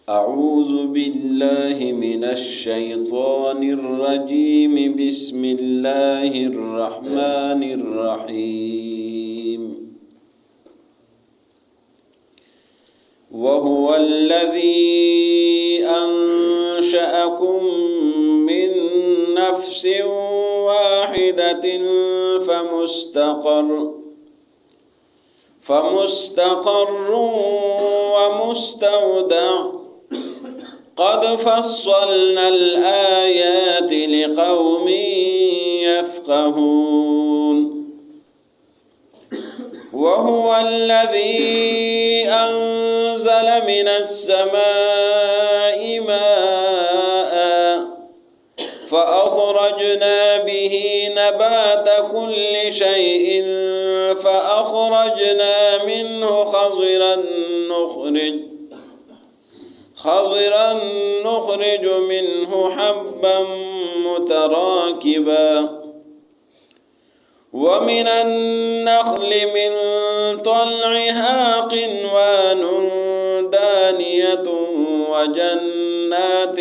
أعوذ بالله من الشيطان الرجيم. بسم الله الرحمن الرحيم. وهو الذي أنشأكم من نفس واحدة فمستقر ومستودع قد فصلنا الآيات لقوم يفقهون. وهو الذي أنزل من السماء ماء فأخرجنا به نبات كل شيء فأخرجنا منه خضرا نخرج منه حبا متراكبا ومن النخل من طلعها قنوان دانية وجنات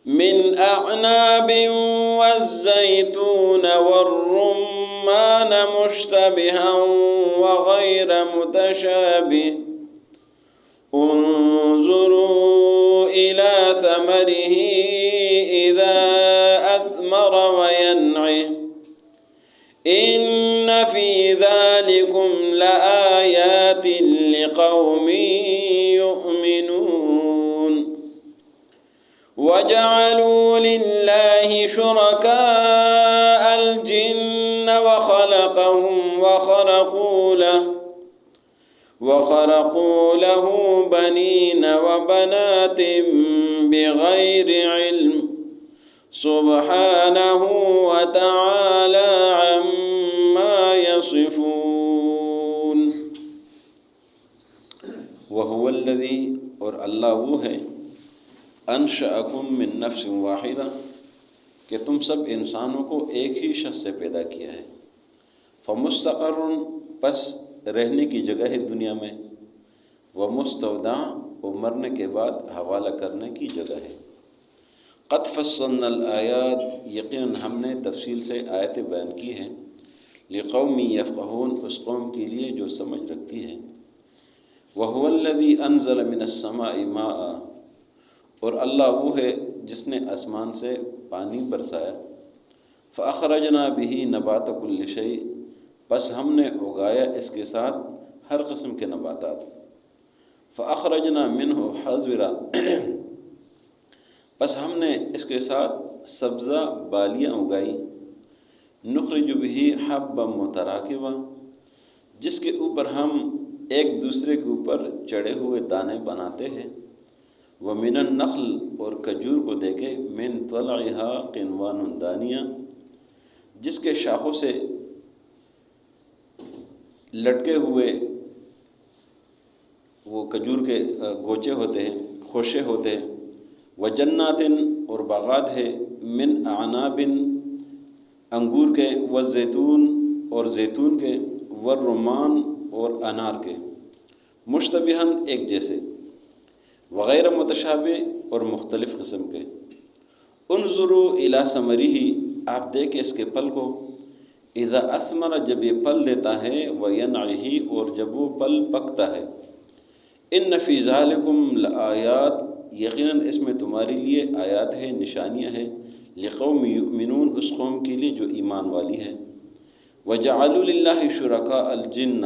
من أعناب والزيتون والرمان مشتبها وغير متشابه انظروا إلى ثمره إذا أثمر وينعه إن في ذلكم لآيات لقوم يؤمنون. وجعلوا لله شركاء الجن وخلقهم وخرقوا له بنين وبنات بغير علم سبحانه وتعالى عما يصفون. وهو الذي اور اللہ وہ ہے انشأکم من نفس واحدہ کہ تم سب انسانوں کو ایک ہی شخص سے پیدا کیا ہے. فمستقر پس رہنے کی جگہ ہے دنیا میں، ومستودع اور مرنے کے بعد حوالہ کرنے کی جگہ ہے. قد فصلنا الآیات یقیناً ہم نے تفصیل سے آیتیں بیان کی ہیں. لقوم یفقہون اس قوم کے لیے جو سمجھ رکھتی ہے. وہو الذی انزل من السماء ماء اور اللہ وہ ہے جس نے آسمان سے پانی برسایا. فاخرجنا به نبات کل شیء پس ہم نے اگایا اس کے ساتھ ہر قسم کے نباتات. فاخرجنا منه حظرا پس ہم نے اس کے ساتھ سبزہ بالیاں اگائی. نخرج به حبا متراکبا جس کے اوپر ہم ایک دوسرے کے اوپر چڑھے ہوئے دانے بناتے ہیں. ومن النخل اور کھجور کو دیکھے من طلعها قنوان دانیہ جس کے شاخوں سے لٹکے ہوئے وہ کھجور کے گوچے ہوتے ہیں، خوشے ہوتے ہیں. وجنات اور باغات ہے من اعناب انگور کے، والزیتون اور زیتون کے، والرمان اور انار کے، مشتبہاً ایک جیسے، وغیر متشابہ اور مختلف قسم کے. انظروا الی ثمرہ آپ دیکھیں اس کے پھل کو. اذا اثمر جب یہ پھل دیتا ہے، وینعہ اور جب وہ پھل پکتا ہے. ان فی ذالکم لآیات یقیناً اس میں تمہارے لیے آیات ہے، نشانیاں ہیں. لقوم یؤمنون اس قوم کے لیے جو ایمان والی ہے. وجعلوا للہ شرکاء الجن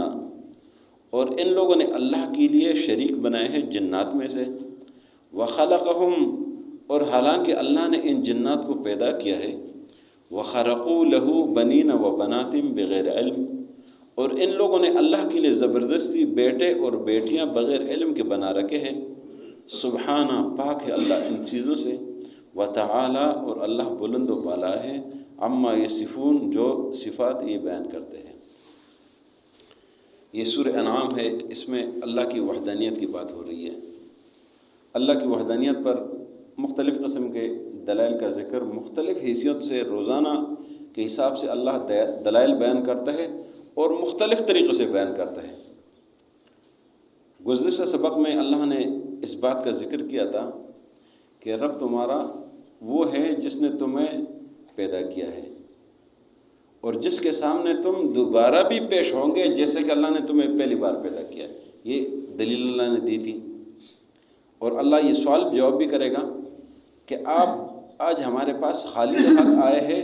اور ان لوگوں نے اللہ کے لیے شریک بنائے ہیں جنات میں سے. وخلقہم اور حالانکہ اللہ نے ان جنات کو پیدا کیا ہے. وخرقوا لہ بنین و بنات بغیر علم اور ان لوگوں نے اللہ کے لیے زبردستی بیٹے اور بیٹیاں بغیر علم کے بنا رکھے ہیں. سبحانہ پاک ہے اللہ ان چیزوں سے. وتعالی اور اللہ بلند و بالا ہے. عما یصفون جو صفات یہ بیان کرتے ہیں. یہ سورہ انعام ہے، اس میں اللہ کی وحدانیت کی بات ہو رہی ہے. اللہ کی وحدانیت پر مختلف قسم کے دلائل کا ذکر مختلف حیثیت سے روزانہ کے حساب سے اللہ دلائل بیان کرتا ہے اور مختلف طریقوں سے بیان کرتا ہے. گزشتہ سبق میں اللہ نے اس بات کا ذکر کیا تھا کہ رب تمہارا وہ ہے جس نے تمہیں پیدا کیا ہے اور جس کے سامنے تم دوبارہ بھی پیش ہوں گے جیسے کہ اللہ نے تمہیں پہلی بار پیدا کیا ہے. یہ دلیل اللہ نے دی تھی. اور اللہ یہ سوال جواب بھی کرے گا کہ آپ آج ہمارے پاس خالی ہاتھ آئے ہیں،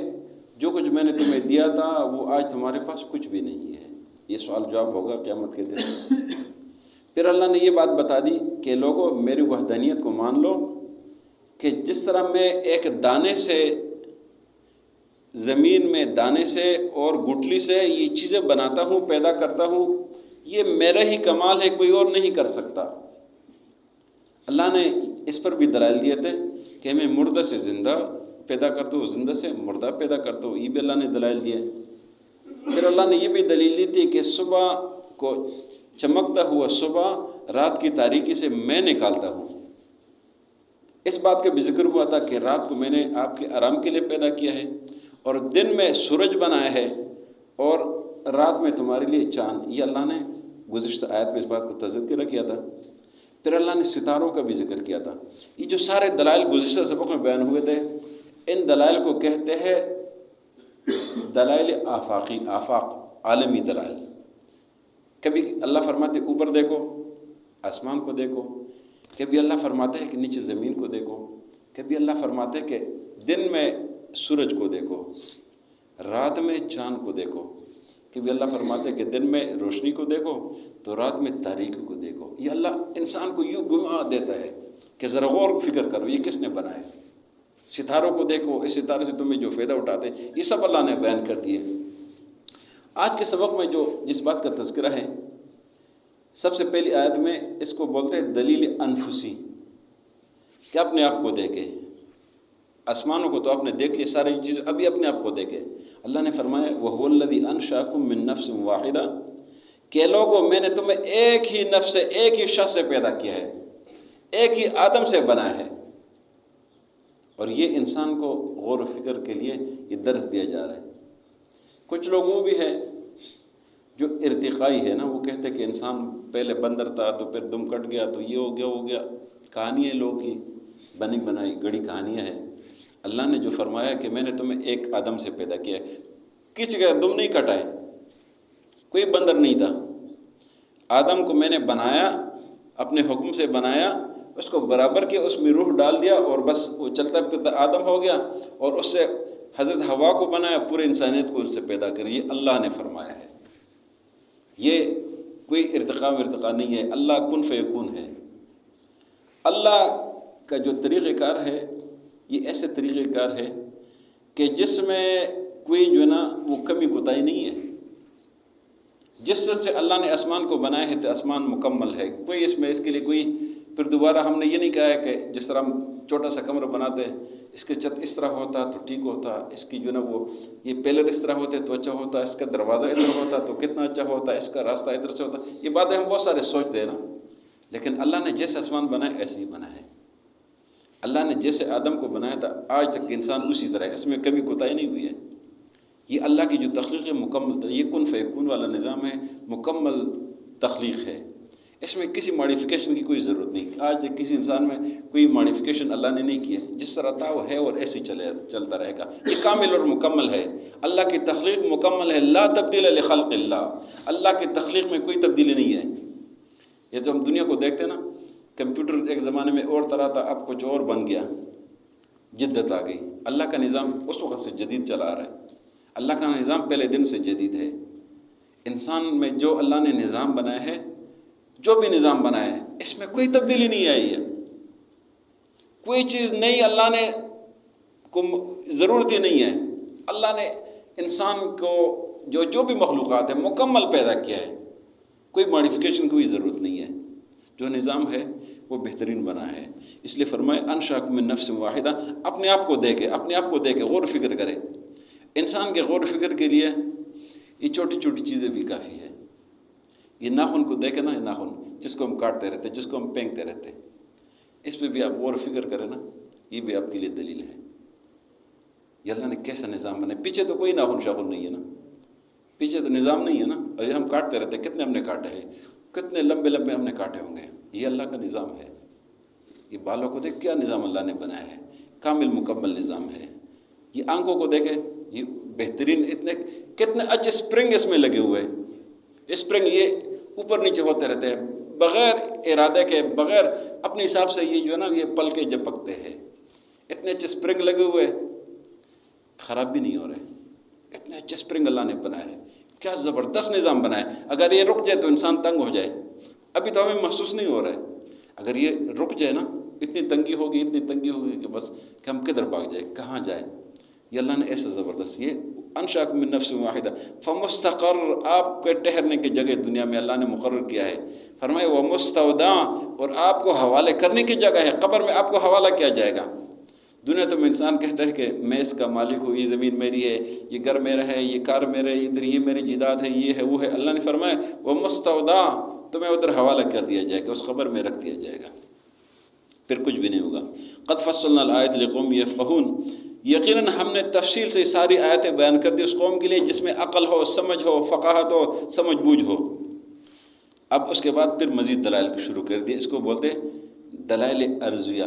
جو کچھ میں نے تمہیں دیا تھا وہ آج تمہارے پاس کچھ بھی نہیں ہے. یہ سوال جواب ہوگا قیامت کے دن. پھر اللہ نے یہ بات بتا دی کہ لوگوں میری وحدانیت کو مان لو کہ جس طرح میں ایک دانے سے، زمین میں دانے سے اور گٹلی سے یہ چیزیں بناتا ہوں، پیدا کرتا ہوں، یہ میرا ہی کمال ہے، کوئی اور نہیں کر سکتا. اللہ نے اس پر بھی دلائل دیے تھے کہ میں مردہ سے زندہ پیدا کرتا ہوں، زندہ سے مردہ پیدا کرتا ہوں. یہ بھی اللہ نے دلائل دیے. پھر اللہ نے یہ بھی دلیل دی تھی کہ صبح کو چمکتا ہوا صبح رات کی تاریکی سے میں نکالتا ہوں. اس بات کا بھی ذکر ہوا تھا کہ رات کو میں نے آپ کے آرام کے لیے پیدا کیا ہے اور دن میں سورج بنایا ہے اور رات میں تمہارے لیے چاند. یہ اللہ نے گزشتہ آیت میں اس بات کا تذکرہ کیا تھا. پھر اللہ نے ستاروں کا بھی ذکر کیا تھا. یہ جو سارے دلائل گزشتہ سبق میں بیان ہوئے تھے، ان دلائل کو کہتے ہیں دلائل آفاقی، آفاق عالمی دلائل. کبھی اللہ فرماتے اوپر دیکھو، آسمان کو دیکھو. کبھی اللہ فرماتا ہے کہ نیچے زمین کو دیکھو. کبھی اللہ فرماتا ہے کہ دن میں سورج کو دیکھو، رات میں چاند کو دیکھو. کبھی اللہ فرماتا ہے کہ دن میں روشنی کو دیکھو تو رات میں تاریکی کو دیکھو. یہ اللہ انسان کو یوں گھما دیتا ہے کہ ذرا غور فکر کرو یہ کس نے بنایا. ستاروں کو دیکھو، اس ستارے سے تمہیں جو فائدہ اٹھاتے ہیں یہ سب اللہ نے بیان کر دیے. آج کے سبق میں جس بات کا تذکرہ ہے، سب سے پہلی آیت میں اس کو بولتے ہیں دلیل انفسی، کہ اپنے آپ کو دیکھے. آسمانوں کو تو آپ نے دیکھ لی، ساری چیزیں، ابھی اپنے آپ کو دیکھے. اللہ نے فرمایا وَهُوَ الَّذِي أَنشَأَكُم مِّن نَّفْسٍ وَاحِدَةٍ، کہ لوگوں میں نے تمہیں ایک ہی نفس سے، ایک ہی شخص سے پیدا کیا ہے، ایک ہی آدم سے بنایا ہے. اور یہ انسان کو غور و فکر کے لیے یہ درس دیا جا رہا ہے. کچھ لوگوں بھی ہے جو ارتقائی ہے نا، وہ کہتے کہ انسان پہلے بندر تھا تو پھر دم کٹ گیا تو یہ ہو گیا. کہانی ہے لوگوں کی بنی بنائی گڑی کہانیاں ہیں. اللہ نے جو فرمایا کہ میں نے تمہیں ایک آدم سے پیدا کیا ہے، کسی کا دم نہیں کٹا ہے، کوئی بندر نہیں تھا. آدم کو میں نے بنایا، اپنے حکم سے بنایا، اس کو برابر کیا، اس میں روح ڈال دیا اور بس وہ چلتا پھرتا آدم ہو گیا. اور اس سے حضرت حوا کو بنایا، پورے انسانیت کو اس سے پیدا کری. یہ اللہ نے فرمایا ہے. یہ کوئی ارتقاء نہیں ہے، اللہ کن فیکون ہے. اللہ کا جو طریقہ کار ہے یہ ایسے طریقہ کار ہے کہ جس میں کوئی جو ہے نا وہ کمی کوتاہی نہیں ہے. جس سے اللہ نے آسمان کو بنایا ہے تو آسمان مکمل ہے. کوئی اس کے لیے کوئی پھر دوبارہ ہم نے یہ نہیں کہا ہے کہ جس طرح ہم چھوٹا سا کمرہ بناتے ہیں، اس کے چھت اس طرح ہوتا تو ٹھیک ہوتا، اس کی جو نا وہ یہ پیلر اس طرح ہوتے تو اچھا ہوتا، اس کا دروازہ ادھر ہوتا تو کتنا اچھا ہوتا، اس کا راستہ ادھر سے ہوتا. یہ باتیں ہم بہت سارے سوچتے ہیں نا، لیکن اللہ نے جیسے آسمان بنایا ایسے ہی بنایا ہے. اللہ نے جیسے آدم کو بنایا تھا آج تک انسان اسی طرح ہے، اس میں کبھی کوتاہی نہیں ہوئی ہے. یہ اللہ کی جو تخلیق ہے مکمل تھا. یہ کن فیکون والا نظام ہے، مکمل تخلیق ہے. اس میں کسی ماڈیفیکیشن کی کوئی ضرورت نہیں. آج تک کسی انسان میں کوئی ماڈیفیکیشن اللہ نے نہیں کیا. جس طرح تھا وہ ہے اور ایسے ہی چلتا رہے گا. یہ کامل اور مکمل ہے. اللہ کی تخلیق مکمل ہے. لا تبدیل لخلق اللہ. اللہ کی تخلیق میں کوئی تبدیلی نہیں ہے. یہ جو ہم دنیا کو دیکھتے ہیں نا، کمپیوٹر ایک زمانے میں اور طرح تھا، اب کچھ اور بن گیا، جدت آ گئی. اللہ کا نظام اس وقت سے جدید چلا آ رہا ہے. اللہ کا نظام پہلے دن سے جدید ہے. انسان میں جو اللہ نے نظام بنایا ہے، جو بھی نظام بنایا ہے، اس میں کوئی تبدیلی نہیں آئی ہے. کوئی چیز نئی اللہ نے کو ضرورت ہی نہیں ہے. اللہ نے انسان کو جو بھی مخلوقات ہیں مکمل پیدا کیا ہے. کوئی ماڈیفیکیشن کی ضرورت نہیں ہے. جو نظام ہے وہ بہترین بنا ہے. اس لیے فرمائے انشأکم من نفس واحدہ. اپنے آپ کو دیکھے، اپنے آپ کو دیکھے، غور و فکر کرے. انسان کے غور و فکر کے لیے یہ چھوٹی چھوٹی چیزیں بھی کافی ہے. یہ ناخن کو دیکھے نا، یہ ناخن جس کو ہم کاٹتے رہتے، جس کو ہم پینگتے رہتے، اس پہ بھی آپ غور و فکر کریں نا، یہ بھی آپ کے لیے دلیل ہے. یہ اللہ نے کیسا نظام بنایا. پیچھے تو کوئی ناخن شاخن نہیں ہے نا، پیچھے تو نظام نہیں ہے نا، اور یہ ہم کاٹتے رہتے. کتنے ہم نے کاٹے ہیں. کتنے لمبے لمبے ہم نے کاٹے ہوں گے. یہ اللہ کا نظام ہے. یہ بالوں کو دیکھ کیا نظام اللہ نے بنایا ہے، کامل مکمل نظام ہے. یہ آنکھوں کو دیکھیں، یہ بہترین، اتنے کتنے اچھے اسپرنگ اس میں لگے ہوئے ہیں. اسپرنگ یہ اوپر نیچے ہوتے رہتے ہیں بغیر ارادے کے، بغیر اپنے حساب سے. یہ جو ہے نا یہ پل کے جھپکتے ہیں. اتنے اچھے اسپرنگ لگے ہوئے، خراب بھی نہیں ہو رہے. اتنے اچھے اسپرنگ اللہ نے بنائے ہیں. کیا زبردست نظام بنایا ہے. اگر یہ رک جائے تو انسان تنگ ہو جائے. ابھی تو ہمیں محسوس نہیں ہو رہا ہے. اگر یہ رک جائے نا، اتنی تنگی ہوگی کہ بس کہ ہم کدھر بھاگ جائے، کہاں جائے. یہ اللہ نے ایسا زبردست، یہ انشاکم من نفس واحدہ فمستقر، آپ کے ٹھہرنے کی جگہ دنیا میں اللہ نے مقرر کیا ہے. فرمائے ومستودع، اور آپ کو حوالے کرنے کی جگہ ہے. قبر میں آپ کو حوالہ کیا جائے گا. دنیا تو میں انسان کہتا ہے کہ میں اس کا مالک ہوں، یہ زمین میری ہے، یہ گھر میرا ہے، یہ کار میرا ہے، ادھر یہ میری جائیداد ہے، یہ ہے وہ ہے. اللہ نے فرمایا ومستودع، تمہیں ادھر حوالہ کر دیا جائے گا، اس قبر میں رکھ دیا جائے گا، پھر کچھ بھی نہیں ہوگا. قد فصلنا الآیات لقوم یفقہون، یقیناً ہم نے تفصیل سے ساری آیتیں بیان کر دی اس قوم کے لیے جس میں عقل ہو، سمجھ ہو، فقاہت ہو، سمجھ بوجھ ہو. اب اس کے بعد پھر مزید دلائل شروع کر دیے. اس کو بولتے دلائل ارضیہ.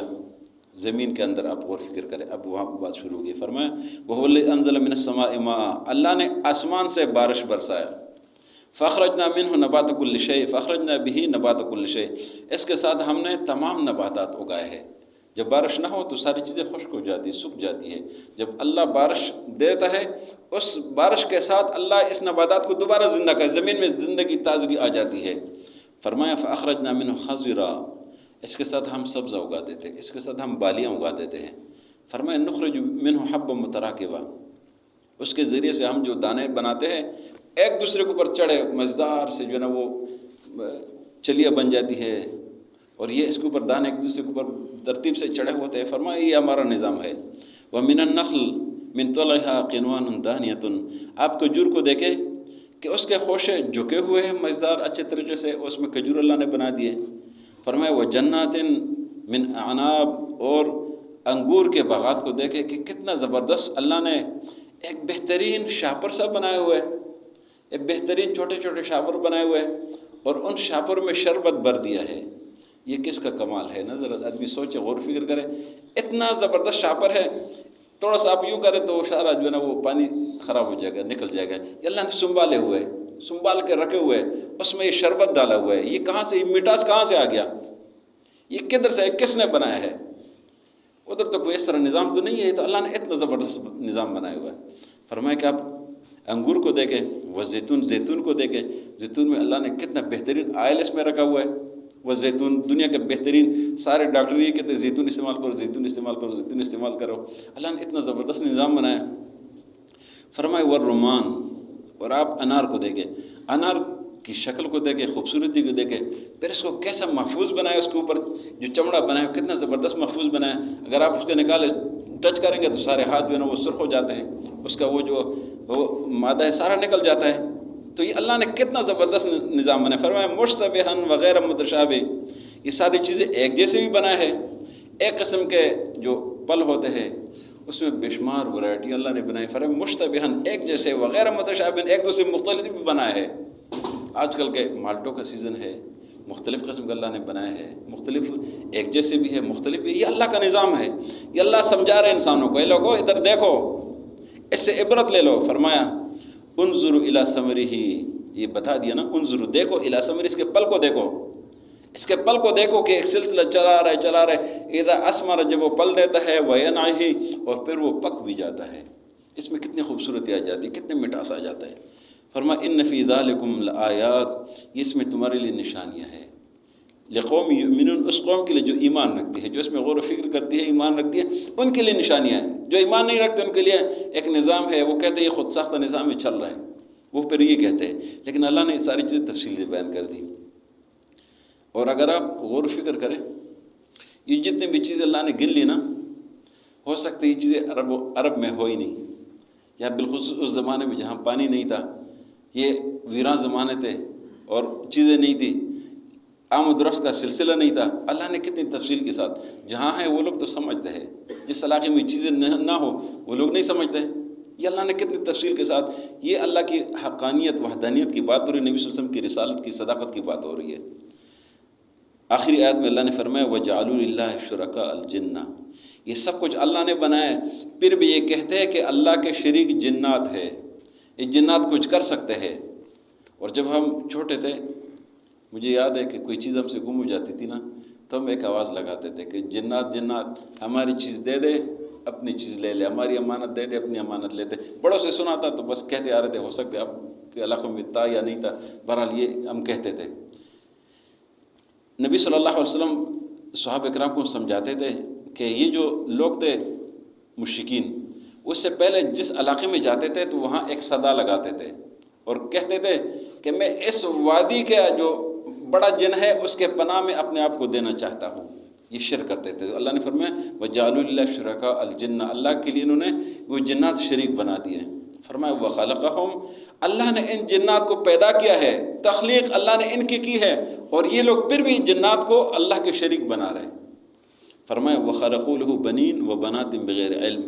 زمین کے اندر آپ غور فکر کریں. اب وہاں بات شروع ہوگی. فرمایا وَهُوَ الَّذِي أَنزَلَ مِنَ السَّمَاءِ مَاءً، اللہ نے آسمان سے بارش برسایا. فَأَخْرَجْنَا مِنْهُ نَبَاتَ كُلِّ شَيْءٍ فَأَخْرَجْنَا بِهِ نَبَاتَ كُلِّ شَيْءٍ، اس کے ساتھ ہم نے تمام نباتات اگائے ہیں. جب بارش نہ ہو تو ساری چیزیں خشک ہو جاتی، سوکھ جاتی ہے. جب اللہ بارش دیتا ہے، اس بارش کے ساتھ اللہ اس نباتات کو دوبارہ زندہ کرے، زمین میں زندگی، تازگی آ جاتی ہے. فرمایا فَأَخْرَجْنَا مِنْهُ خَضِرًا، اس کے ساتھ ہم سبزہ اگا دیتے ہیں، اس کے ساتھ ہم بالیاں اگا دیتے ہیں. فرمایا نُخْرِجُ مِنْهُ حَبًّا مُتَرَاكِبًا، اس کے ذریعے سے ہم جو دانے بناتے ہیں ایک دوسرے کے اوپر چڑھے، مزدار سے جو ہے نا وہ چلیاں بن جاتی ہے، اور یہ اس کے اوپر دانے ایک دوسرے کے اوپر ترتیب سے چڑھے ہوتے ہیں. فرمایا یہ ہمارا نظام ہے. وَمِنَ النَّخْلِ مِنْ طَلْعِهَا قِنْوَانٌ دَانِيَةٌ، آپ کھجور کو دیکھیں کہ اس کے خوشے جھکے ہوئے ہیں مزدار اچھے طریقے سے، اس میں کھجور اللہ نے بنا دیے. فرمایا وَجَنَّاتٍ مِنْ أَعْنَابٍ، اور انگور کے باغات کو دیکھیں کہ کتنا زبردست اللہ نے ایک بہترین شاپر سا بنائے ہوئے، ایک بہترین چھوٹے چھوٹے شاپر بنائے ہوئے، اور ان شاپر میں شربت بھر دیا ہے. یہ کس کا کمال ہے؟ نظر آدمی سوچے، غور فکر کرے. اتنا زبردست شاپر ہے، تھوڑا سا آپ یوں کریں تو سارا جو ہے نا وہ پانی خراب ہو جائے گا، نکل جائے گا. یہ اللہ نے سنبھالے ہوئے، سنبھال کے رکھے ہوئے، اس میں یہ شربت ڈالا ہوا ہے. یہ کہاں سے، یہ مٹاس کہاں سے آ گیا؟ یہ کدھر سے، کس نے بنایا ہے؟ ادھر تو کوئی اس طرح نظام تو نہیں ہے. تو اللہ نے اتنا زبردست نظام بنایا ہوا ہے. فرمایا کہ آپ انگور کو دیکھیں، وہ زیتون کو دیکھیں. زیتون میں اللہ نے کتنا بہترین آئل اس میں رکھا ہوا ہے. وہ زیتون دنیا کے بہترین، سارے ڈاکٹر یہ کہتے ہیں زیتون استعمال کرو، زیتون استعمال کرو، زیتون استعمال کرو. اللہ نے اتنا زبردست نظام بنایا. فرمائے والرمان، اور آپ انار کو دیکھیں، انار کی شکل کو دیکھیں، خوبصورتی کو دیکھیں، پھر اس کو کیسا محفوظ بنایا، اس کے اوپر جو چمڑا بنایا کتنا زبردست محفوظ بنایا. اگر آپ اس کو نکالے ٹچ کریں گے تو سارے ہاتھ جو ہے نا وہ سرخ ہو جاتے ہیں، اس کا وہ جو وہ مادہ ہے سارا نکل جاتا ہے. تو یہ اللہ نے کتنا زبردست نظام بنایا. فرمایا مشتبہن وغیر متشابہ، یہ ساری چیزیں ایک جیسے بھی بنائے ہیں. ایک قسم کے جو پل ہوتے ہیں اس میں بے شمار ورائٹی اللہ نے بنائی. فرمایا مشتبہن، ایک جیسے، وغیر متشابہ، ایک دوسرے مختلف بھی بنائے ہیں. آج کل کے مالٹوں کا سیزن ہے، مختلف قسم کا اللہ نے بنایا ہے، مختلف ایک جیسے بھی ہے، مختلف بھی. یہ اللہ کا نظام ہے. یہ اللہ سمجھا رہے انسانوں کو، اے لوگو ادھر دیکھو، اس سے عبرت لے لو. فرمایا انظروا الی ثمرہ، یہ بتا دیا نا، انظروا دیکھو، الی ثمرہ اس کے پل کو دیکھو، اس کے پل کو دیکھو کہ ایک سلسلہ چلا رہا ہے. اذا اثمر، جب وہ پل دیتا ہے، وینعہ، اور پھر وہ پک بھی جاتا ہے. اس میں کتنی خوبصورتی آ جاتی ہے، کتنے مٹاس آ جاتا ہے. فرمایا ان فی ذالکم لآیات، یہ اس میں تمہارے لیے نشانیاں ہیں. لقوم یؤمنون، اس قوم کے لیے جو ایمان رکھتی ہے، جو اس میں غور و فکر کرتی ہے، ایمان رکھتی ہے، ان کے لیے نشانیاں ہیں. جو ایمان نہیں رکھتے ان کے لیے ایک نظام ہے، وہ کہتے ہیں یہ خود ساختہ نظام ہی چل رہا ہے، وہ پھر یہ کہتے ہیں. لیکن اللہ نے ساری چیزیں تفصیل سے بیان کر دی. اور اگر آپ غور و فکر کریں، یہ جتنی بھی چیزیں اللہ نے گن لی نا، ہو سکتا ہے یہ چیزیں عرب میں ہو ہی نہیں، یا بالخصوص اس زمانے میں جہاں پانی نہیں تھا، یہ ویران زمانے تھے اور چیزیں نہیں تھی، آمد و رفت کا سلسلہ نہیں تھا. اللہ نے کتنی تفصیل کے ساتھ، جہاں ہیں وہ لوگ تو سمجھتے ہیں، جس علاقے میں چیزیں نہ ہو وہ لوگ نہیں سمجھتے. یہ اللہ نے کتنی تفصیل کے ساتھ، یہ اللہ کی حقانیت وحدانیت کی بات ہو رہی ہے، نبی صلی اللہ علیہ وسلم کی رسالت کی صداقت کی بات ہو رہی ہے۔ آخری آیت میں اللہ نے فرمایا وَجَعَلُوا لِلَّهِ شُرَكَاءَ الْجِنَّ، یہ سب کچھ اللہ نے بنایا ہے، پھر بھی یہ کہتے ہیں کہ اللہ کے شریک جنات ہے، یہ جنات کچھ کر سکتے ہیں۔ اور جب ہم چھوٹے تھے مجھے یاد ہے کہ کوئی چیز ہم سے گم ہو جاتی تھی نا تو ہم ایک آواز لگاتے تھے کہ جنات جنات ہماری چیز دے دے اپنی چیز لے لے، ہماری امانت دے دے اپنی امانت لے دے۔ بڑوں سے سنا تھا تو بس کہتے آ رہے تھے، ہو سکتے اب کے علاقوں میں تھا یا نہیں تھا، بہرحال یہ ہم کہتے تھے۔ نبی صلی اللہ علیہ وسلم صحابہ کرام کو سمجھاتے تھے کہ یہ جو لوگ تھے مشرکین، اس سے پہلے جس علاقے میں جاتے تھے تو وہاں ایک صدا لگاتے تھے اور کہتے تھے کہ میں اس وادی کا جو بڑا جن ہے اس کے پناہ میں اپنے آپ کو دینا چاہتا ہوں۔ یہ شرک کرتے تھے۔ اللہ نے فرمایا وَجَعَلُوا لِلَّهِ شُرَكَاءَ الْجِنَّ، اللہ کے لیے انہوں نے وہ جنات شریک بنا دیے۔ فرمایا وَخَلَقَهُمْ، اللہ نے ان جنات کو پیدا کیا ہے، تخلیق اللہ نے ان کی ہے، اور یہ لوگ پھر بھی جنات کو اللہ کے شریک بنا رہے۔ فرمایا وَخَلَقُوا لَهُ بَنِينَ وَبَنَاتٍ بِغَيْرِ عِلْمٍ،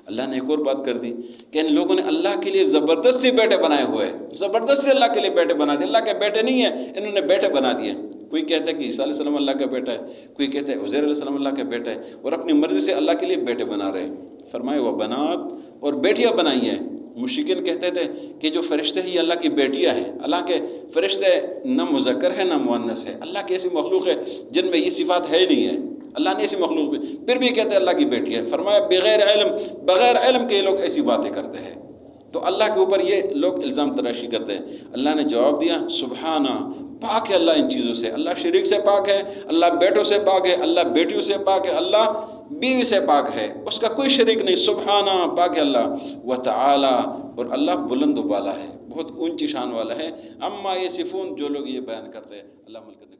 اللہ نے ایک اور بات کر دی کہ ان لوگوں نے اللہ کے لیے زبردستی بیٹے بنائے ہوئے، زبردستی اللہ کے لیے بیٹے بنا دیے۔ اللہ کے بیٹے نہیں ہیں، انہوں نے بیٹے بنا دیے۔ کوئی کہتا ہے کہ عیسیٰ علیہ السلام اللہ کا بیٹا ہے، کوئی کہتا ہے عزیر علیہ السلام اللہ کا بیٹا ہے، اور اپنی مرضی سے اللہ کے لیے بیٹے بنا رہے ہیں۔ فرمائے وہ بنات، اور بیٹیاں بنائی ہیں۔ مشرکین کہتے تھے کہ جو فرشتے ہیں یہ اللہ کی بیٹیاں ہیں، اللہ کے فرشتے نہ مذکر ہے نہ مؤنث ہے، اللہ کی ایسی مخلوق ہے جن میں یہ صفات ہے ہی نہیں ہے، اللہ نے ایسی مخلوق بھی، پھر بھی کہتے ہیں اللہ کی بیٹی ہے۔ فرمایا بغیر علم، بغیر علم کے یہ لوگ ایسی باتیں کرتے ہیں۔ تو اللہ کے اوپر یہ لوگ الزام تراشی کرتے ہیں۔ اللہ نے جواب دیا سبحانہ، پاک ہے اللہ ان چیزوں سے، اللہ شریک سے پاک ہے، اللہ بیٹوں سے پاک ہے، اللہ بیٹیوں سے پاک ہے، اللہ بیوی سے پاک ہے، اس کا کوئی شریک نہیں، سبحانہ، پاک ہے اللہ، وتعالی، اور اللہ بلند و بالا ہے، بہت اونچی شان والا ہے، اما یہ صفون، جو لوگ یہ بیان کرتے ہیں۔ اللہ عمل کرنے